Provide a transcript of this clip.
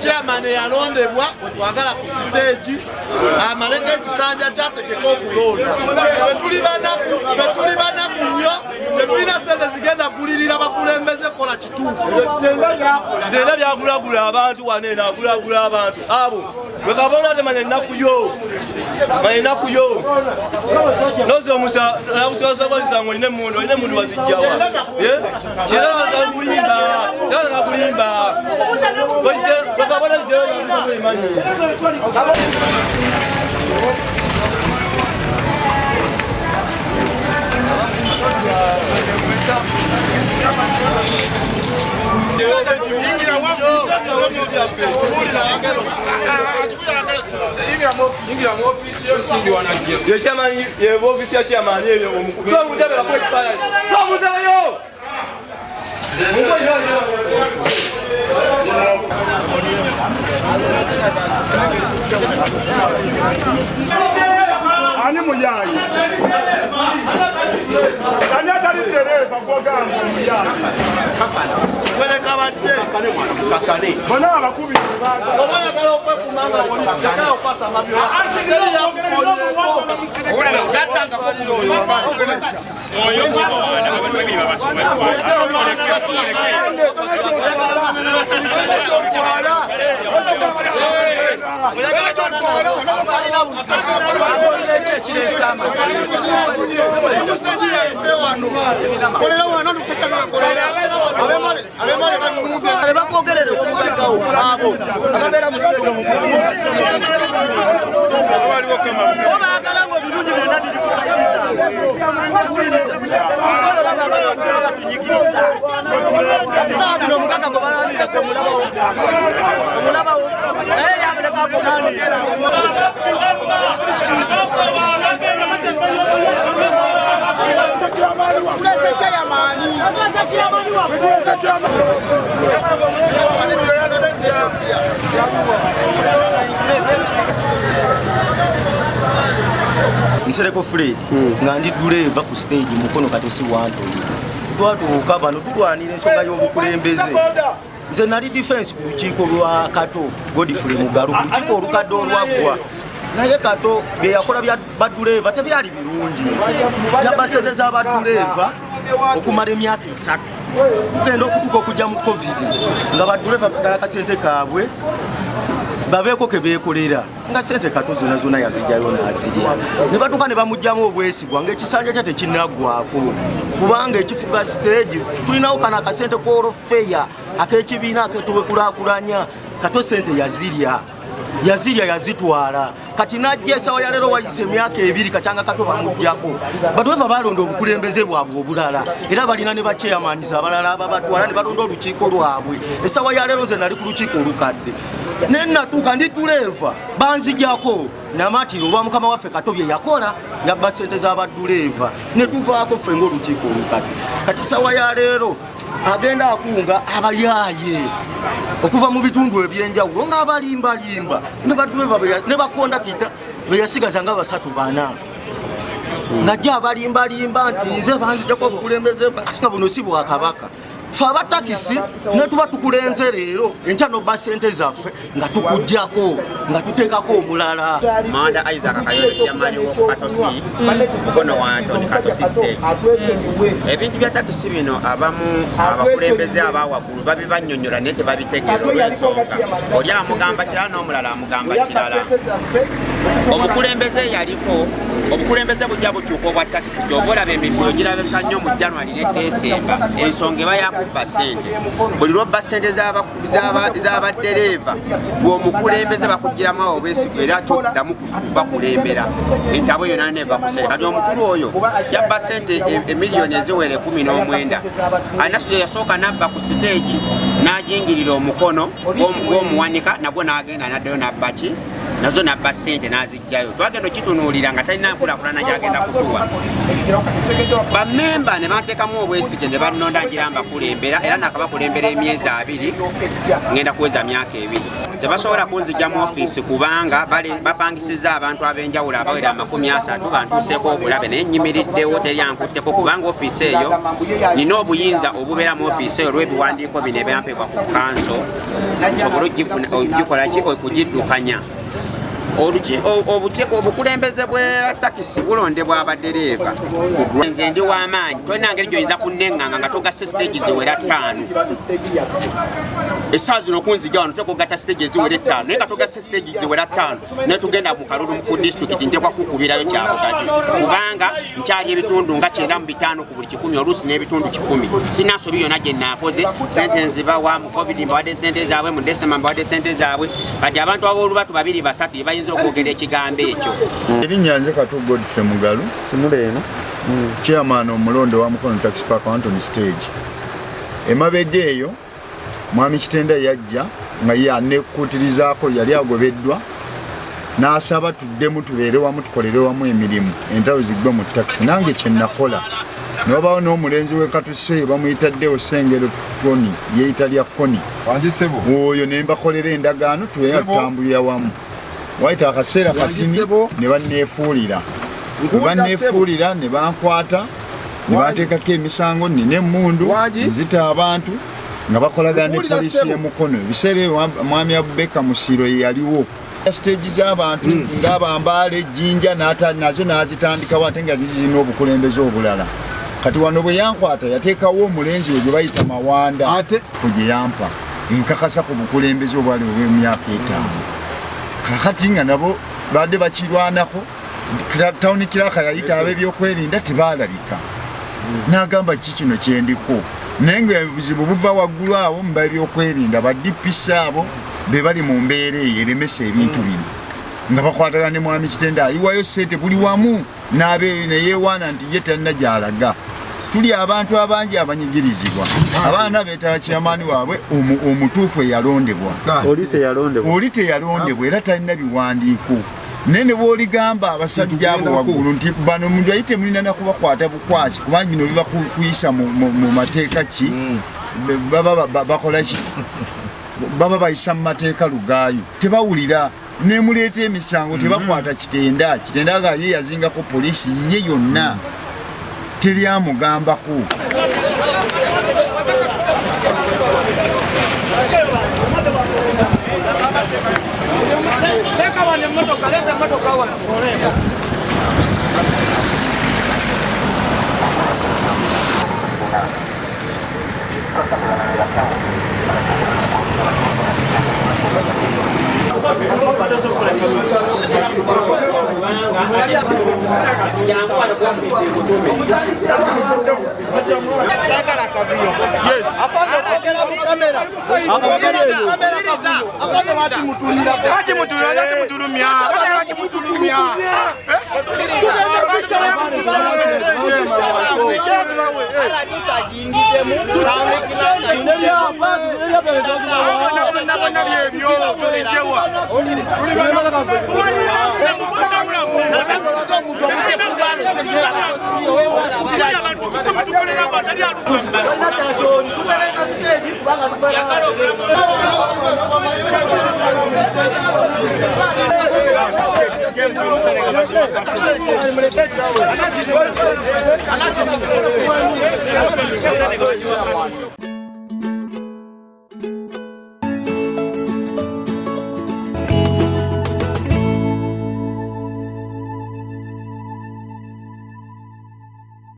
Chairman yalondebwa twagala ku stage amaleka ekisanja kyatekeka okulonda betuli banaku nnyo tetulina sente zigenda kulirira bakulembeze kola kituufu kitenda byagulagula abantu waneena agulagula abantu abo wekabona temanya ennaku yo nozi omusa nakusabalisango olina emundu wazijjawa kiragakulimba wekabona imanyi Ye chairman ye office ya chairman ye omukulu. Kwa mutabe bakwe kifala. Kwa mutabe yo. Ani muyayi. Ani atari dereva koganga muyayi. Wele kabadde. Kakane. Bona abakubi baga. Oboya kala okwe kumanga wali kaka okwasa mabyo. Asigeri ya kukoleko. Olela gatanga kokiro yo. Oyo mwana ababiri babasoma. Nsereko Fred nga ndi driver ku stage mukono katosi wanto twatuuka bano tulwanira ensonga y'obukulembeze nze nali defense ku lukiiko lwa Kato Godfrey Mugalu ku lukiiko olukadde olwaggwa naye Kato bye yakola bya baduleva tebyali birungi yabba sente z'abaduleva okumala emyaka 3 tugenda okutuuka okujja mu covid nga baduleva bagala kasente kaabwe babeeko ke beekolera nga sente Kato zonna zonna yazijjayo n'azirya ne batuuka ne bamugjamu obwesigwa ng'ekisanja kye tekinnaggwako kubanga ekifuga stage tulinawo kana akasente k'olofeya ak'ekibiina aketuwekulaakulanya Kato sente yazitwala kati najja esawa ya leero wayise emyaka 2 kachanga Kato bamuggyako badweva balonda obukulembeze bwabwe obulala era balina ne bachairmaniza abalala ababatwala ne balonda olukiiko lwabwe esawa ya leero ze nali ku lukiiko olukadde nenatuuka ndi duleva banzijjako namatiro olwa mukama waffe Kato bye yakola yabba sente z'abaduleva ne tuvaako ffe ng'olukiiko olukadde kati sawa ya leero agenda akunga abayaaye okuva mu bitundu ebyenjawulo ng'abalimbalimba ne baduleva ne bakondakita be yasigaza nga 3-4 ng'ajja abalimbalimba nti nze banzijjako obukulembeze ate buno si bwa Kabaka ffe abatakisi ne tuba tukulenze leero enkya n'obba ssente zaffe nga tukuggyako nga tuteekako omulala. Manda Isaac Kayole chairman wo Katosi mukono wa Antoni Katosi stage. Ebintu bya takisi bino abamu abakulembeze abawaggulu babibanyonnyola naye tebabitegeera olw'ensonga oli amugamba kirala n'omulala amugamba kirala. Omukulembeze yaliko obukulembeze bujja bukyuka obwa takisi gy'oba olaba emirimu girabika nnyo mu January ne December ensonga eba yakubba ssente buli lwobba ssente z'abaddereeva bw'omukulembeze bakugiramu awo obwesigwa era toddamu bakulembera entabo yonna neva kusere kati omukulu oyo yabba ssente emiliyoni eziwere 19 anasujo yasooka nabba ku siteegi n'ajingirira omukono gw'omuwanika nagwo n'agenda naddayo nabbaki nazo nabba ssente n'azijjayo twagenda okitunuulira nga talina nkulaakulana gy'agenda kutuwa bammemba ne banteekamu obwesige ne bannonda ngiramba kulembera era nakabakulembera emyezi 2 ngenda kuweza myaka 2 tebasobola kunzijja mu ofiisi kubanga bapangisiza abantu ab'enjawulo abawera 30 bantuuseeko obulabe naye nnyimiriddewo teryankutteko kubanga ofiisi eyo nina obuyinza obubeera mu ofiisi eyo olw'ebiwandiiko bino ebyampeebwa ku kanso nsobole ogikolaki okugiddukanya obukulembeze bwe takisi bulondebwa abadereeva nze ndi w'amaanyi tolina ngeri gy'oyinza kunneŋŋanga nga togasse stage ziwera 5 essaawa zino okunzijja wano tekogatta stage eziwera 5 naye nga togasse stage ziwera 5 naye tugenda ku kalulu ku disitulikiti ntekwa kukubirayo kyabugazi kubanga nkyali ebitundu nga 9 ku buli 100 oluusi n'ebitundu 10 sina nsobi yonna gye naakoze sente nzibawa mu covid mbawadde sente zaabwe mu December mbawadde sente zaabwe kati abantu ab'olubatu 2-3 bayinza okwogera ekigambo ekyo. Erinnya nze Kato Godfrey Mugalu chairman omulonde wa Mukono Taxi Park Antony stage. Emabega eyo mwami Kitenda yajja nga yanekutirizaako yali agobeddwa n'asaba tuddemu tubeere wamu tukolere wamu emirimu entalo zigwe mu takisi nange kyenakola nobawo n'omulenzi wekatuse bamuyitaddewo Sengero Koni yeeyita lya Koni oyo ne mbakolera endagaano tubeera tutambulira wamu wayita akaseera katini ne banneefuulira ne bankwata ne banteekako emisango nina emmundu nzita abantu nga bakolagana ne poliisi y'Emukono ebiseera mwami Abubeka Musiro ye yaliwo stage z'abantu ng'abambaala ejjinja nazo n'azitandikawo ate nga zirina obukulembeze obulala kati wano bwe yankwata yateekawo omulenzi we gye bayita Mawanda kwe yampa enkakasa ku bukulembeze obwali obw'emyaka 5 kakati nga nabo badde bakirwanako tawuni kiraka yayita ab'ebyokwerinda tebaalabika n'agamba ki kino kyendiko naye nga ebizibu buva waggulu awo mu b'ebyokwerinda badipisi abo be bali mu mbeera eyo eremesa ebintu bino nga bakwatagana ne mwami Kitende ayiwayo ssente buli wamu neyeewaana nti ye talina gy'alaga tuli abantu abangi abanyigirizibwa abaana beetaba kyamaani waabwe omutuufu eyalondebwa oli teyalondebwa era talina biwandiiko naye ne bw'oligamba abasajja abo waggulu nti bano omuntu ayite mulina nakubakwata bukwasi kubanga bino biba kuyisa mu mateeka ki bakola ki baba bayisa mu mateeka lugaayo tebawulira nemuleeta emisango tebakwata Kitenda nga ye yazingako poliisi ye yonna teryamugambako Anataka